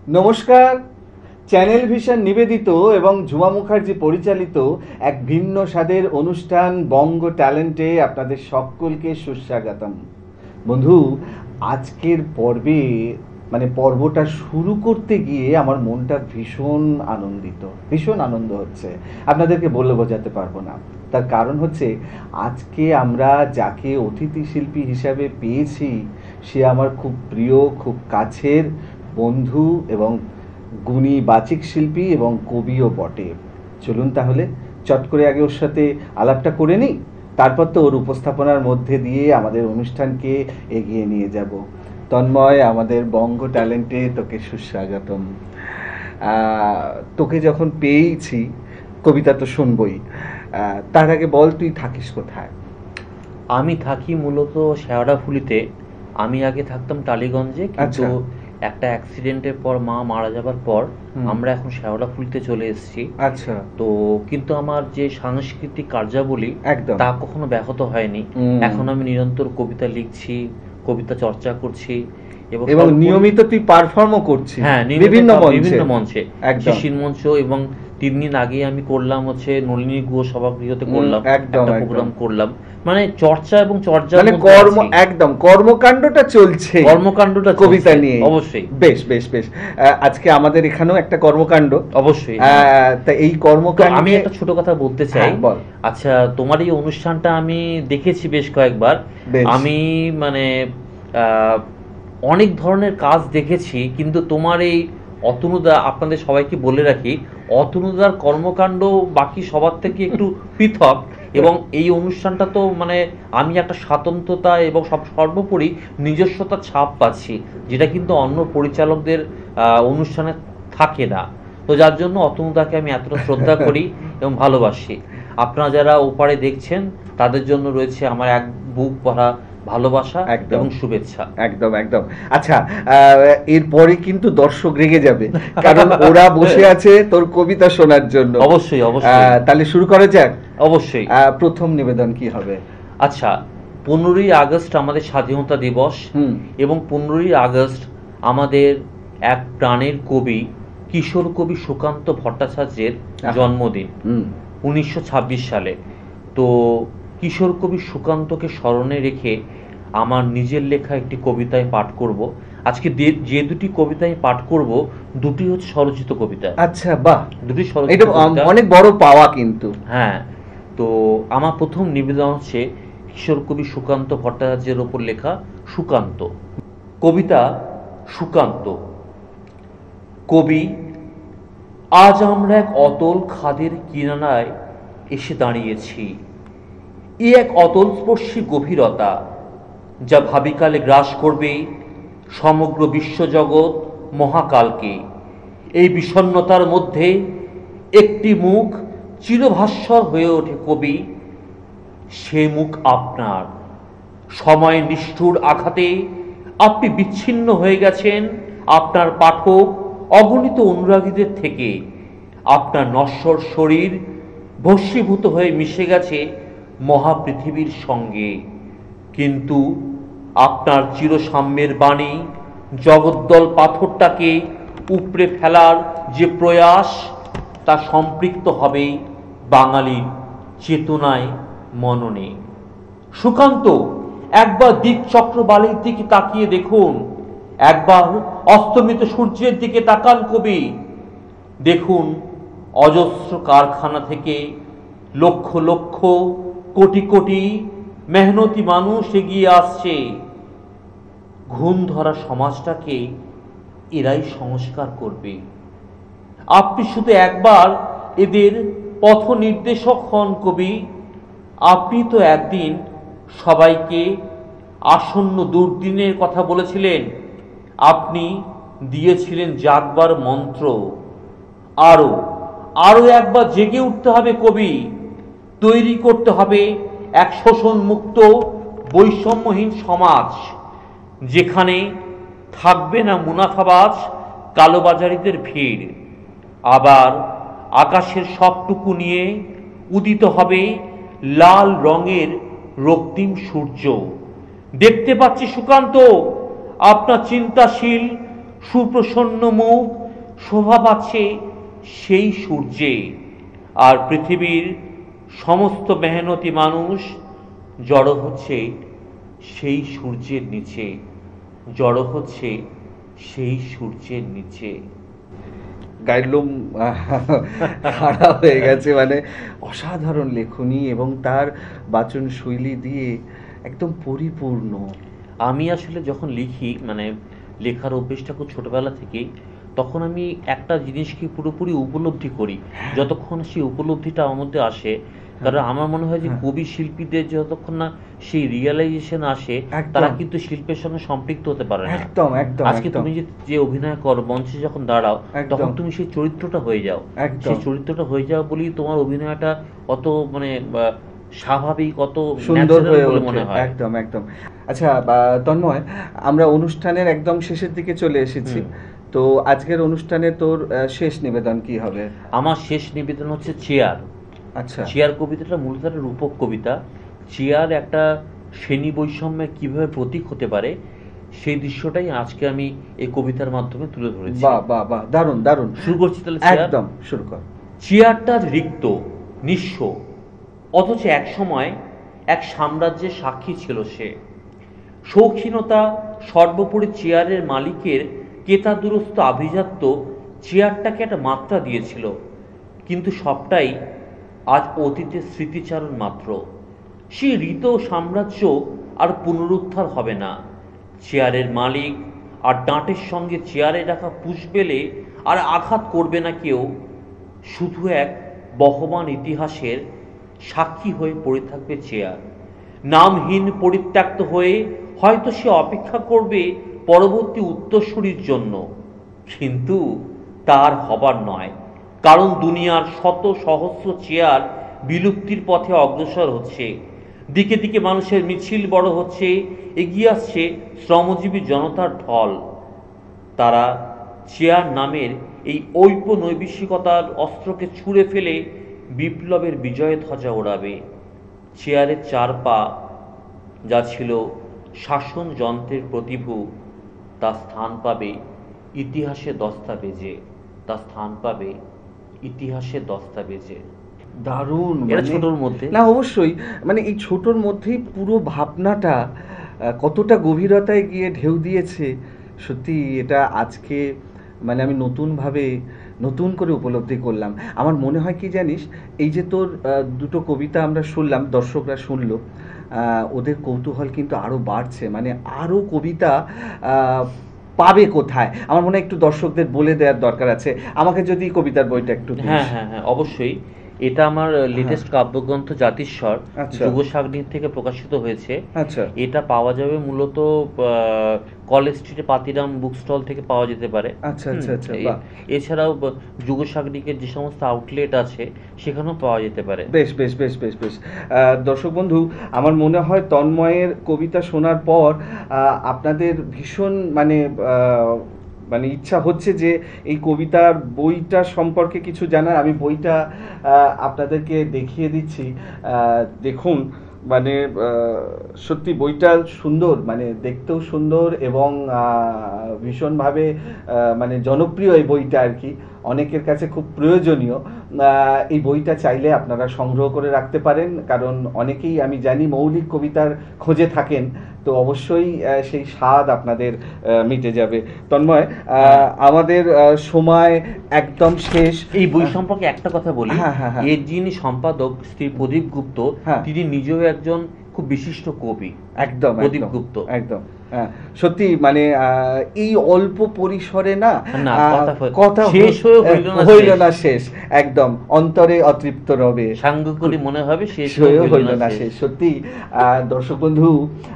নমস্কার। Channel vision নিবেদিত এবং ঝুমা মুখার্জি পরিচালিত এক ভিন্ন স্বাদের অনুষ্ঠান বঙ্গ ট্যালেন্টে আপনাদের সকলকে সুস্বাগতম। বন্ধু, আজকের পর্বে পর্বটা শুরু করতে গিয়ে আমার মনটা ভীষণ আনন্দিত, ভীষণ আনন্দ হচ্ছে। আপনাদেরকে বলে বোঝাতে পারবো না। তার কারণ হচ্ছে, আজকে আমরা যাকে অতিথি শিল্পী হিসাবে পেয়েছি সে আমার খুব প্রিয়, খুব কাছের বন্ধু এবং গুণী বাচিক শিল্পী এবং কবিও বটে। চলুন তাহলে চট করে আগে ওর সাথে আলাপটা করে নিই, তারপর তো ওর উপস্থাপনার মধ্যে দিয়ে আমাদের অনুষ্ঠানকে এগিয়ে নিয়ে যাব। তন্ময়, আমাদের বঙ্গ ট্যালেন্টে তোকে সুস্বাগতম। তোকে যখন পেয়েছি, কবিতা তো শুনবই। তার আগে বল, তুই থাকিস কোথায়? আমি থাকি মূলত শেওড়াফুলিতে। আমি আগে থাকতাম টালিগঞ্জে, কিন্তু আচ্ছা। একটা অ্যাক্সিডেন্টের পর মা মারা যাবার পর হুম। আমরা এখন শেওড়াফুলিতে চলে এসেছি। আচ্ছা। তো কিন্তু আমার যে সাংস্কৃতিক কার্যাবলী একদম। তা কখনো ব্যাহত হয়নি। এখন আমি নিরন্তর কবিতা লিখছি, কবিতা চর্চা করছি এবং এবং সর্বোপরি নিয়মিত তুই পারফর্মও করছিস হ্যাঁ, বিভিন্ন মঞ্চে। বিভিন্ন মঞ্চে, একদম। শিশির মঞ্চ, এবং ৩ দিন আগে আমি করলাম হচ্ছে নলিনী গুহ সভাগৃহতে করলাম, একদম একটা একদম। প্রোগ্রাম করলাম। মানে চর্চা এবং চর্যার মানে মধ্যে কর্ম, আছি। একদম কর্মকাণ্ডটা চলছে, কর্মকাণ্ডটা কবিতা চলছে, নিয়ে। অবশ্যই বেশ বেশ বেশ। আজকে আমাদের এখানেও একটা কর্মকাণ্ড। অবশ্যই। হ্যাঁ। তা এই তো কর্মকাণ্ডে আমি একটা ছোট কথা বলতে চাই। হ্যাঁ, বল। আচ্ছা, তোমার এই অনুষ্ঠানটা আমি দেখেছি বেশ কয়েকবার। বেশ। আমি মানে আহ, অনেক ধরনের কাজ দেখেছি, কিন্তু তোমার এই অতনুদা, আপনাদের সবাইকে বলে রাখি, অতনুদার কর্মকাণ্ড বাকি সবার থেকে একটু পৃথক। এবং এই অনুষ্ঠানটা তো মানে আমি একটা স্বাতন্ত্রতা এবং সর্বোপরি নিজস্বতার ছাপ পাচ্ছি, যেটা কিন্তু অন্য পরিচালকদের অনুষ্ঠানে থাকে না। তো যার জন্য অতনুদাকে আমি এতটা শ্রদ্ধা করি এবং ভালোবাসি। আপনারা যারা ওপারে দেখছেন তাদের জন্য রয়েছে আমার এক বুক ভরা ভালোবাসা একদম এবং শুভেচ্ছা। একদম একদম। আচ্ছা, এরপরে কিন্তু দর্শক রেগে যাবে, কারণ ওরা বসে আছে তোর কবিতা শোনার জন্য। অবশ্যই অবশ্যই তাহলে শুরু করা যাক। অবশ্যই। প্রথম নিবেদন কি হবে? আচ্ছা, 15ই আগস্ট আমাদের স্বাধীনতা দিবস, হুম। এবং 15ই আগস্ট আমাদের এক প্রাণের কবি, কিশোর কবি সুকান্ত ভট্টাচার্যের জন্মদিন, 1926 সালে। তো কিশোর কবি সুকান্তকে স্মরণে রেখে আমার নিজের লেখা একটি কবিতায় পাঠ করব। আজকে যে দুটি কবিতায় পাঠ করব, দুটি হচ্ছে স্বরচিত কবিতা। আচ্ছা, বাহ, দুটি স্বরচিত এটা কবিতা। অনেক বড় পাওয়া কিন্তু। হ্যাঁ। তো আমার প্রথম নিবেদন হচ্ছে কিশোর কবি সুকান্ত ভট্টাচার্যের ওপর লেখা সুকান্ত কবিতা। সুকান্ত কবি। আজ আমরা এক অতল খাদের কিনারায় এসে দাঁড়িয়েছি। এ এক অতলস্পর্শী গভীরতা, যা ভাবিকালে গ্রাস করবে সমগ্র বিশ্বজগৎ মহাকালকে। এই বিষণ্ণতার মধ্যে একটি মুখ চিরভাস্বর হয়ে ওঠে কবি। সে মুখ আপনার। সময়ের নিষ্ঠুর আঘাতে আপনি বিচ্ছিন্ন হয়ে গেছেন আপনার পাঠক অগণিত অনুরাগীদের থেকে। আপনার নশ্বর শরীর ভস্মীভূত হয়ে মিশে গেছে মহাপৃথিবীর সঙ্গে, কিন্তু আপনার চিরসাম্যের বাণী জগদ্দল পাথরটাকে উপড়ে ফেলার যে প্রয়াস, তা সম্পৃক্ত হবে বাঙালির চেতনায়, মননে। সুকান্ত, একবার দিকচক্র বালির দিকে তাকিয়ে দেখুন, একবার অস্তমিত সূর্যের দিকে তাকান কবি। দেখুন, অজস্র কারখানা থেকে লক্ষ লক্ষ কোটি কোটি মেহনতি মানুষ এগিয়ে আসছে। ঘুম ধরা সমাজটাকে এরাই সংস্কার করবে। আপনি শুধু একবার এদের পথ নির্দেশক হন কবি। আপনি তো একদিন সবাইকে আসন্ন দুর্দিনের কথা বলেছিলেন। আপনি দিয়েছিলেন জাগবার মন্ত্র। আরো আরো একবার জেগে উঠতে হবে কবি। তৈরি করতে হবে এক শোষণ মুক্ত বৈষম্যহীন সমাজ, যেখানে থাকবে না মুনাফাবাজ কালোবাজারিদের ভিড়। আবার আকাশের সবটুকু নিয়ে উদিত হবে লাল রঙের রক্তিম সূর্য। দেখতে পাচ্ছি সুকান্ত, আপনার চিন্তাশীল সুপ্রসন্ন মুখ শোভা পাচ্ছে সেই সূর্যে। আর পৃথিবীর সমস্ত মেহনতি মানুষ জড়ো হচ্ছে সেই সূর্যের নিচে, জড়ো হচ্ছে সেই সূর্যের নিচে। গায়ের লোম খাড়া হয়ে গেছে, মানে অসাধারণ লেখনী এবং তার বাচন শৈলী দিয়ে একদম পরিপূর্ণ। আমি আসলে যখন লিখি, মানে লেখার অভ্যেসটা খুব ছোটবেলা থেকেই, তখন আমি একটা জিনিসকে পুরোপুরি উপলব্ধি করি যতক্ষণ সেই উপলব্ধিটা আমার মধ্যে আসে। কারণ আমার মনে হয় যে হ্যাঁ। কবি শিল্পীদের যতক্ষণ না সেই রিয়েলাইজেশন আসে, একদম। তারা কিন্তু শিল্পের সঙ্গে সম্পৃক্ত হতে পারে না। একদম একদম আজকে একদম তুমি যে অভিনয় করো, মঞ্চে যখন দাঁড়াও, একদম। তখন তুমি সেই চরিত্রটা হয়ে যাও। একদম। সেই চরিত্রটা হয়ে যাও বলেই তোমার অভিনয়টা অত মানে স্বাভাবিক, অত সুন্দর ন্যাচারাল হয়ে বলে ওঠে। মনে হয়। একদম একদম। আচ্ছা তন্ময়, আমরা অনুষ্ঠানের একদম শেষের দিকে চলে এসেছি। তো আজকের অনুষ্ঠানে তোর শেষ নিবেদন কি হবে? আমার শেষ নিবেদন হচ্ছে চেয়ার। আচ্ছা। চেয়ার কবিতাটা মূলত একটা রূপক কবিতা। চেয়ার একটা শ্রেণী বৈষম্যের কিভাবে প্রতীক হতে পারে, সেই দৃশ্যটাই আজকে আমি এই কবিতার মাধ্যমে তুলে ধরেছি। বাহ বাহ বাহ, দারুণ দারুণ। শুরু করছি তাহলে। চেয়ার। একদম শুরু কর। চেয়ারটা রিক্ত, নিঃস্ব, অথচ এক সময় এক সাম্রাজ্যের সাক্ষী ছিল সে। শৌখিনতা সর্বোপরি চেয়ারের মালিকের কেতাদুরস্ত আভিজাত্য চেয়ারটাকে একটা মাত্রা দিয়েছিল, কিন্তু সবটাই আজ অতীতের স্মৃতিচারণ মাত্র। সেই ঋত সাম্রাজ্য আর পুনরুদ্ধার হবে না। চেয়ারের মালিক আর ডাঁটের সঙ্গে চেয়ারে রাখা পুষ্পেলে আর আঘাত করবে না কেউ। শুধু এক বহমান ইতিহাসের সাক্ষী হয়ে পড়ে থাকবে চেয়ার। নামহীন পরিত্যক্ত হয়ে হয়তো সে অপেক্ষা করবে পরবর্তী উত্তরসূরির জন্য, কিন্তু তার হবার নয়। কারণ দুনিয়ার শত সহস্র চেয়ার বিলুপ্তির পথে অগ্রসর হচ্ছে। দিকে দিকে মানুষের মিছিল বড় হচ্ছে, এগিয়ে আসছে শ্রমজীবী জনতার ঢল। তারা চেয়ার নামের এই ঔপনৈবেশিকতার অস্ত্রকে ছুঁড়ে ফেলে বিপ্লবের বিজয় ধ্বজা ওড়াবে। চেয়ারের চার পা যা ছিল শাসন যন্ত্রের প্রতিভু, তা স্থান পাবে ইতিহাসে দস্তাবেজে, তা স্থান পাবে ইতিহাসে দস্তাবেজে। দারুণ। এটা মানে ছোটর মধ্যে। না, অবশ্যই, মানে এই ছোটর মধ্যেই পুরো ভাবনাটা কতটা গভীরতায় গিয়ে ঢেউ দিয়েছে। সত্যি এটা আজকে মানে আমি নতুনভাবে নতুন করে উপলব্ধি করলাম। আমার মনে হয় কি জানিস, এই যে তোর দুটো কবিতা আমরা শুনলাম, দর্শকরা শুনলো, ওদের কৌতূহল কিন্তু আরও বাড়ছে, মানে আরও কবিতা পাবে কোথায়। আমার মনে হয় একটু দর্শকদের বলে দেওয়ার দরকার আছে। আমাকে যদি কবিতার বইটা একটু দিস। হ্যাঁ হ্যাঁ হ্যাঁ, অবশ্যই। এটা আমার লেটেস্ট কাব্যগ্রন্থ জাতিস্বর আচ্ছা। যুগসাগ্নিক থেকে প্রকাশিত হয়েছে। আচ্ছা এটা পাওয়া যাবে মূলত কলেজ স্ট্রিটে পাতিরাম বুক স্টল থেকে পাওয়া যেতে পারে। আচ্ছা আচ্ছা আচ্ছা, এ- বাহ। এছাড়াও যুগসাগ্নিকের যে সমস্ত আউটলেট আছে সেখানেও পাওয়া যেতে পারে। বেশ বেশ বেশ বেশ বেশ। দর্শক বন্ধু, আমার মনে হয় তন্ময়ের কবিতা শোনার পর আপনাদের ভীষণ মানে মানে ইচ্ছা হচ্ছে যে এই কবিতার বইটা সম্পর্কে কিছু জানার। আমি বইটা আপনাদেরকে দেখিয়ে দিচ্ছি, দেখুন। মানে সত্যি বইটা সুন্দর, মানে দেখতেও সুন্দর এবং ভীষণভাবে মানে জনপ্রিয় এই বইটা আর কি, অনেকের কাছে খুব প্রয়োজনীয়। এই বইটা চাইলে আপনারা সংগ্রহ করে রাখতে পারেন, কারণ অনেকেই আমি জানি মৌলিক কবিতার খোঁজে থাকেন, তো অবশ্যই সেই স্বাদ আপনাদের মিটে যাবে। তন্ময়, আমাদের সময় একদম শেষ। এই বই সম্পর্কে একটা কথা বলি। হ্যাঁ, হ্যাঁ, হ্যাঁ। এর যিনি সম্পাদক শ্রী প্রদীপ গুপ্ত, হ্যাঁ। তিনি নিজেও একজন খুব বিশিষ্ট কবি। একদম প্রদীপ একদম গুপ্ত। একদম। সত্যি মানে এই অল্প পরিসরে না না, কথা শেষ হয়ে হইল না হইল শেষ। না শেষ, একদম অন্তরে অতৃপ্ত রবে, সাঙ্গ করি মনে হবে শেষ হয়ে হয়ে হইল না শেষ। সত্যি দর্শক বন্ধু,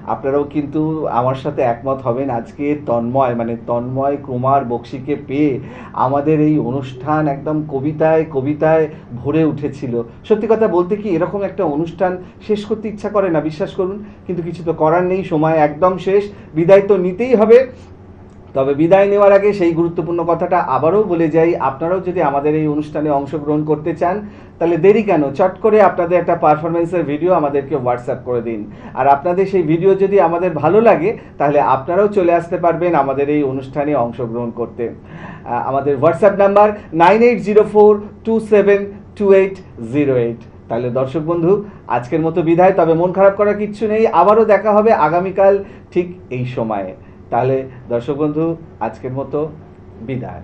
আপনারাও কিন্তু আমার সাথে একমত হবেন। আজকে তন্ময় মানে তন্ময় কুমার বক্সিকে পেয়ে আমাদের এই অনুষ্ঠান একদম কবিতায় কবিতায় ভরে উঠেছিল। সত্যি কথা বলতে কি, এরকম একটা অনুষ্ঠান শেষ করতে ইচ্ছা করে না, বিশ্বাস করুন, কিন্তু কিছু তো করার নেই, সময় একদম শেষ, বিদায় তো নিতেই হবে। তবে বিদায় নেওয়ার আগে সেই গুরুত্বপূর্ণ কথাটা আবারও বলে যাই, আপনারাও যদি আমাদের এই অনুষ্ঠানে অংশগ্রহণ করতে চান তাহলে দেরি কেন, চট করে আপনাদের একটা পারফরমেন্সের ভিডিও আমাদেরকে হোয়াটসঅ্যাপ করে দিন। আর আপনাদের সেই ভিডিও যদি আমাদের ভালো লাগে তাহলে আপনারাও চলে আসতে পারবেন আমাদের এই অনুষ্ঠানে অংশগ্রহণ করতে। আমাদের হোয়াটসঅ্যাপ নাম্বার 9804272808। তাহলে দর্শক বন্ধু, আজকের মতো বিদায়। তবে মন খারাপ করার কিচ্ছু নেই, আবারও দেখা হবে আগামীকাল ঠিক এই সময়ে। তাহলে দর্শক বন্ধু, আজকের মতো বিদায়।